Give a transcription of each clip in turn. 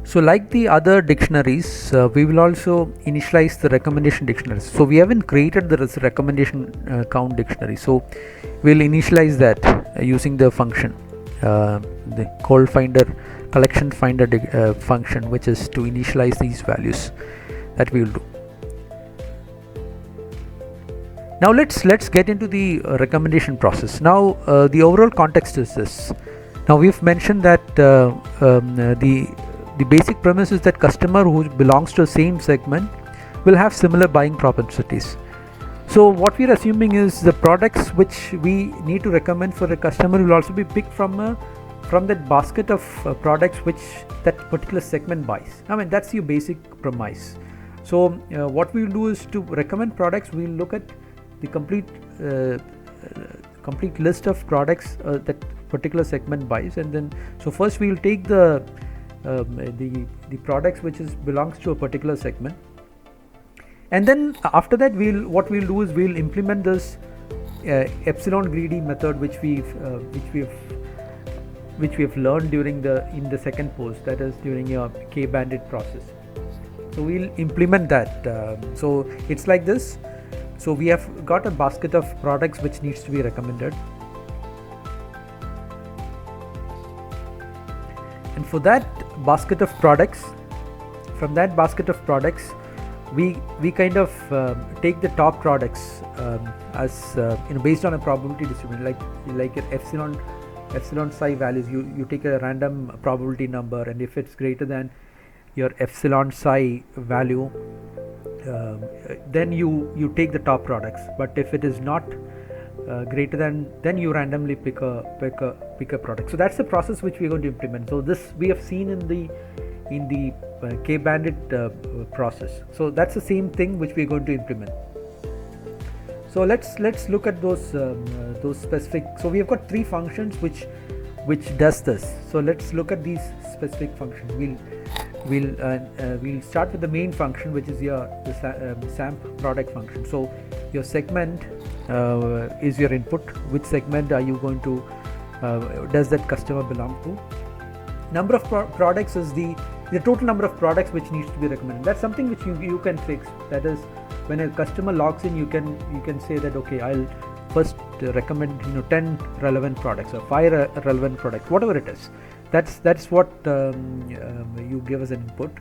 So like the other dictionaries, we will also initialize the recommendation dictionaries. So we haven't created the recommendation count dictionary. So we'll initialize that using the function, the call finder collection finder function, which is to initialize these values. That we will do. Now let's get into the recommendation process. Now the overall context is this. Now we've mentioned that the basic premise is that customer who belongs to the same segment will have similar buying propensities. So what we are assuming is the products which we need to recommend for a customer will also be picked from that basket of products which that particular segment buys. I mean, that's your basic premise. So what we will do is to recommend products. We will look at the complete list of products that particular segment buys, and then so first we will take the products which belongs to a particular segment, and then after that what we'll do is we'll implement this epsilon greedy method which we have learned during in the second post, that is during your K-bandit process. So we'll implement that. So it's like this. So we have got a basket of products which needs to be recommended, and for that basket of products, from that basket of products, we kind of take the top products as based on a probability distribution, like your epsilon psi values. You take a random probability number, and if it's greater than your epsilon psi value, then you take the top products. But if it is not greater than, then you randomly pick a product. So that's the process which we are going to implement. So this we have seen in the K-bandit process. So that's the same thing which we are going to implement. So let's look at those specific. So we have got three functions which does this. So let's look at these specific functions. We'll start with the main function, which is the SAMP product function. So your segment is your input. Which segment are you going to does that customer belong to? Number of products is the total number of products which needs to be recommended. That's something which you can fix. That is, when a customer logs in, you can say that, okay, I'll first recommend 10 relevant products or 5 relevant products, whatever it is. That's what you give as an input.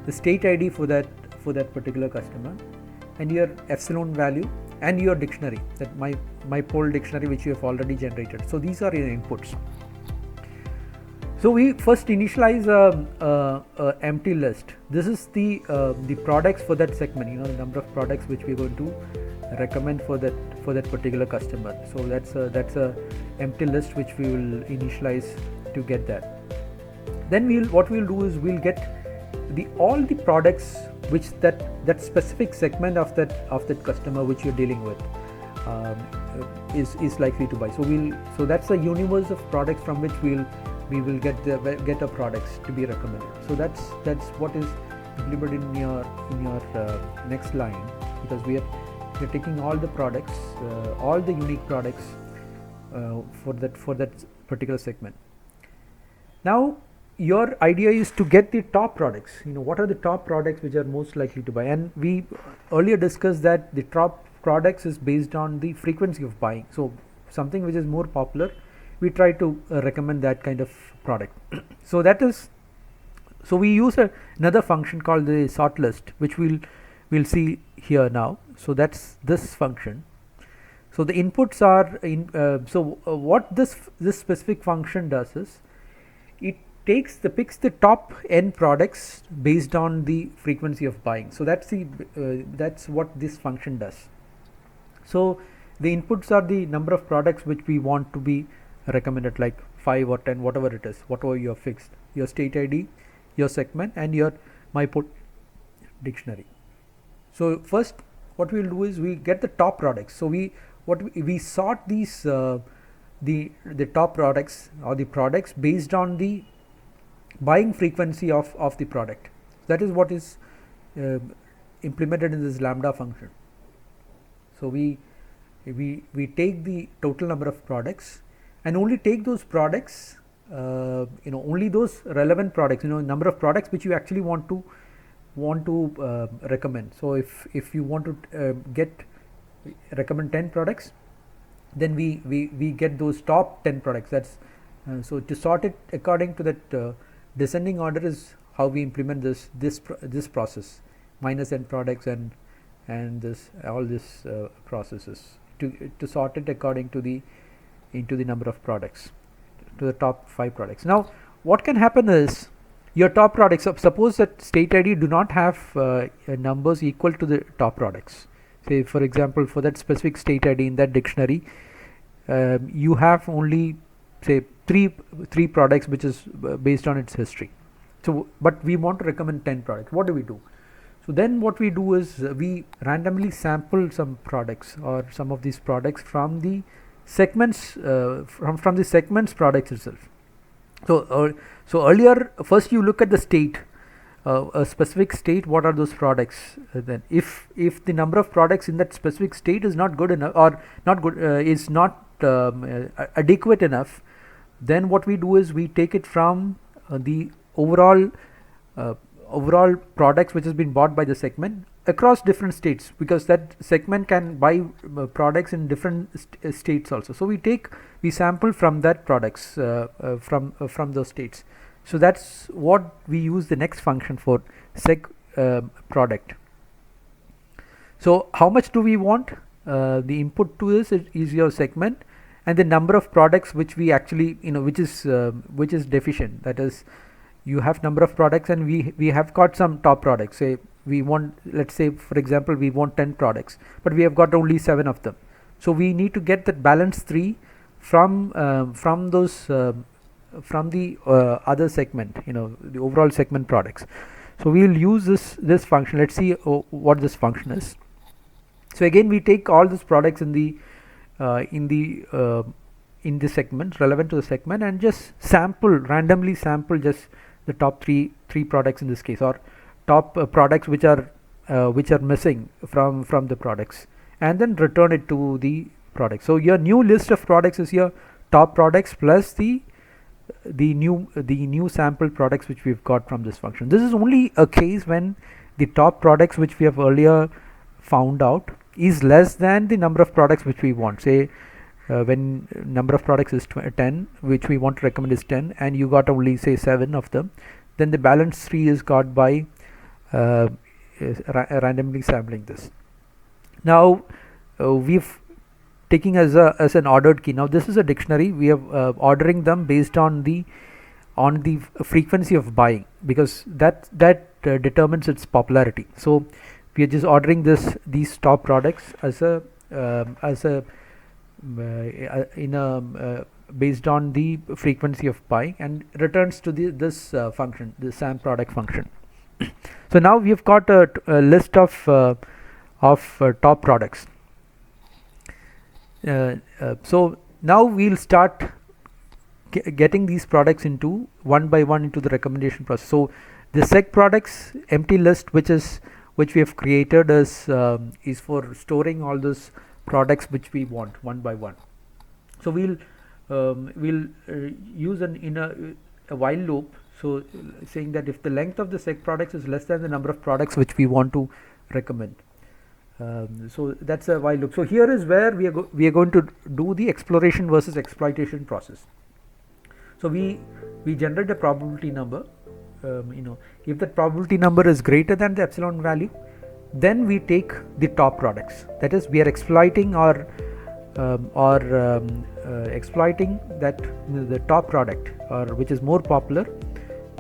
The state ID for that particular customer, and your epsilon value, and your dictionary, that my poll dictionary which you have already generated. So these are your inputs. So we first initialize a empty list. This is the products for that segment. The number of products which we are going to recommend for that particular customer. So that's a empty list which we will initialize to get that. Then what we'll do is we'll get all the products which that specific segment of that customer which you're dealing with is likely to buy. So that's a universe of products from which we will get the products to be recommended. So that's what is implemented in your next line, because we're taking all the products, all the unique products for that particular segment. Now your idea is to get the top products. What are the top products which are most likely to buy? And we earlier discussed that the top products is based on the frequency of buying. So something which is more popular, we try to recommend that kind of product. So we use another function called the sort list, which we'll see here now. So that's this function. So the inputs are what this specific function does is it picks the top n products based on the frequency of buying. So that's what this function does. So the inputs are the number of products which we want to be recommended, like 5 or 10, whatever it is, whatever you have fixed, your state ID, your segment, and your myput dictionary. So first what we will do is we get the top products. So we sort these the top products or the products based on the buying frequency of the product. That is what is implemented in this lambda function. So we take the total number of products and only take those products only those relevant products, number of products which you actually want to recommend. So if you want to recommend 10 products, then we get those top 10 products. That's so to sort it according to that descending order is how we implement this process, minus n products and this all this processes to sort it according to the number of products, to the top 5 products. Now what can happen is your top products, suppose that state ID do not have numbers equal to the top products. Say for example, for that specific state ID in that dictionary, you have only say three products which is based on its history. So but we want to recommend 10 products. What do we do? So then what we do is we randomly sample some products or some of these products from the segments from the segments products itself. So earlier, first you look at the state, a specific state, what are those products. Then if the number of products in that specific state is not good enough or not good, is not adequate enough, then what we do is we take it from the overall products which has been bought by the segment across different states, because that segment can buy products in different states also. So we sample from that products from those states. So that's what we use the next function for seg product. So how much do we want? The input to this is your segment and the number of products which we actually which is deficient. That is, you have number of products and we have got some top products. Say we want, let's say for example, we want 10 products, but we have got only 7 of them. So we need to get that balance 3 from those from the other segment, the overall segment products. So we will use this function. Let's see what this function is. So again, we take all these products in the segment relevant to the segment and just randomly sample just the top three products in this case, or top products which are missing from the products, and then return it to the product. So your new list of products is your top products plus the new sample products which we've got from this function. This is only a case when the top products which we have earlier found out is less than the number of products which we want. Say when number of products is 10, which we want to recommend is 10, and you got only say 7 of them, then the balance 3 is got by randomly sampling this. Now we've taking as an ordered key. Now this is a dictionary. We are ordering them based on the frequency of buying, because that determines its popularity. So we are just ordering these top products as a based on the frequency of buying, and returns to this function, the sam product function. So now we have got a list of top products. So now we'll start getting these products into one by one into the recommendation process. So the seg products empty list which we have created is for storing all those products which we want one by one. So we'll use a while loop, so saying that if the length of the seg products is less than the number of products which we want to recommend. So that's a while loop. So here is where we are going to do the exploration versus exploitation process. So we generate a probability number. If that probability number is greater than the epsilon value, then we take the top products. That is, we are exploiting exploiting that the top product, or which is more popular,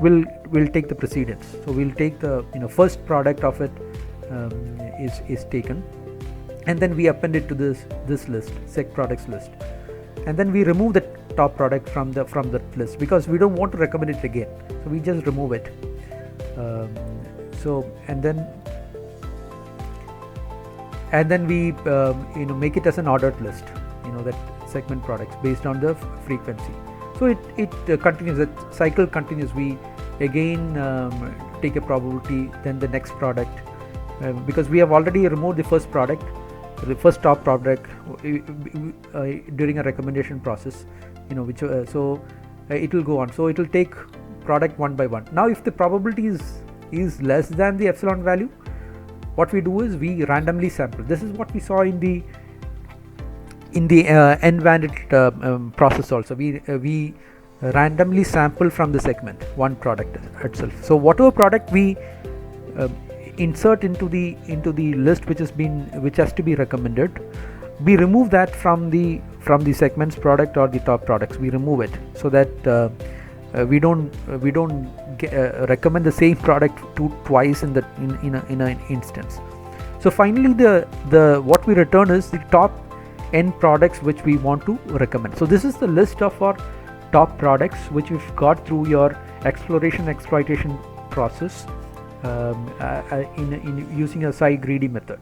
will take the precedence. So we'll take the first product of it is taken, and then we append it to this list, seg products list, and then we remove the top product from that list, because we don't want to recommend it again. So we just remove it. And then we make it as an ordered list, that segment products based on the frequency. So it continues, that cycle continues. We again take a probability, then the next product, because we have already removed the first product, the first top product during a recommendation process, so it will go on. So it will take product one by one. Now if the probability is less than the epsilon value, what we do is we randomly sample. This is what we saw in the N-Vandit process also. We randomly sample from the segment one product itself. So whatever product we insert into the list which has to be recommended, we remove that from the segments product or the top products. We remove it so that we don't recommend the same product twice in an instance. So finally the what we return is the top n products which we want to recommend. So this is the list of our top products which we've got through your exploration exploitation process in using a SciGreedy method.